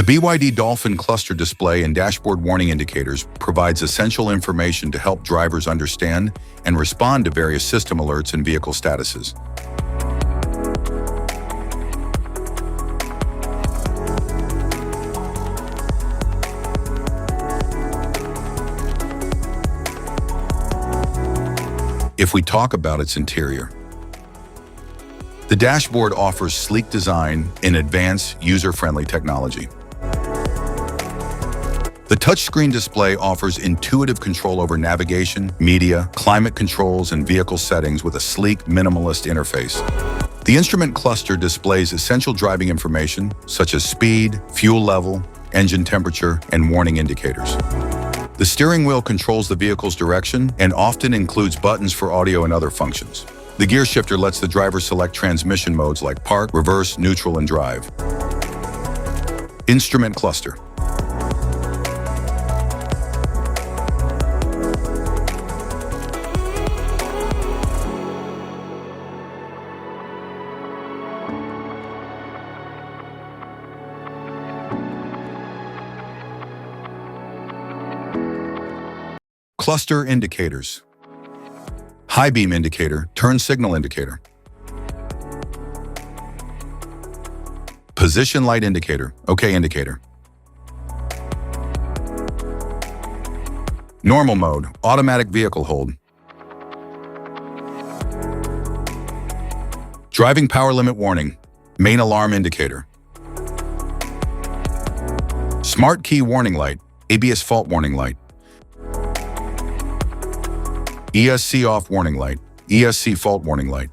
The BYD Dolphin cluster display and dashboard warning indicators provides essential information to help drivers understand and respond to various system alerts and vehicle statuses. If we talk about its interior, the dashboard offers sleek design and advanced user-friendly technology. The touchscreen display offers intuitive control over navigation, media, climate controls, and vehicle settings with a sleek, minimalist interface. The instrument cluster displays essential driving information such as speed, fuel level, engine temperature, and warning indicators. The steering wheel controls the vehicle's direction and often includes buttons for audio and other functions. The gear shifter lets the driver select transmission modes like park, reverse, neutral, and drive. Instrument cluster. Cluster indicators. High beam indicator, turn signal indicator. Position light indicator, OK indicator. Normal mode, automatic vehicle hold. Driving power limit warning, main alarm indicator. Smart key warning light, ABS fault warning light. ESC off warning light, ESC fault warning light.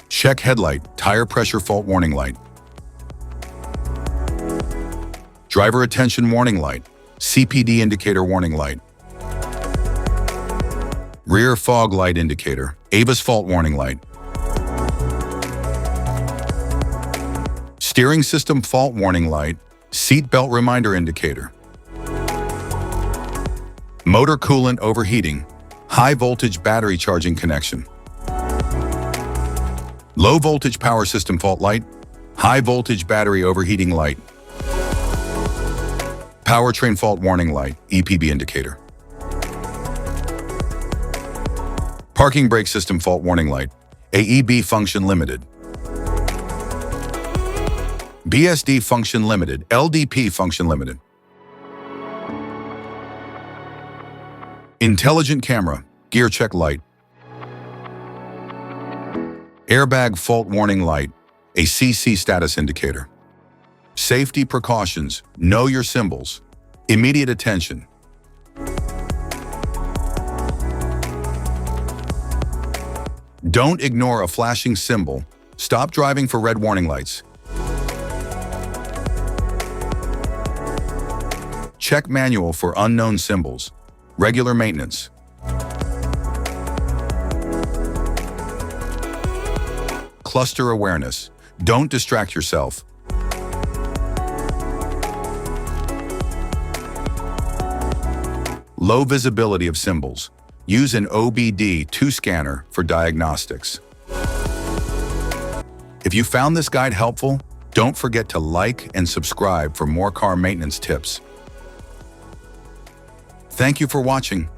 Check headlight, tire pressure fault warning light. Driver attention warning light, CPD indicator warning light. Rear fog light indicator, ABS fault warning light. Steering system fault warning light, seat belt reminder indicator. Motor coolant overheating, high voltage battery charging connection. Low voltage power system fault light, high voltage battery overheating light. Powertrain fault warning light, EPB indicator. Parking brake system fault warning light, AEB function limited. BSD function limited, LDP function limited. Intelligent camera, gear check light. Airbag fault warning light, a CC status indicator. Safety precautions, know your symbols. Immediate attention. Don't ignore a flashing symbol. Stop driving for red warning lights. Check manual for unknown symbols. Regular maintenance. Cluster awareness. Don't distract yourself. Low visibility of symbols. Use an OBD2 scanner for diagnostics. If you found this guide helpful, don't forget to like and subscribe for more car maintenance tips. Thank you for watching.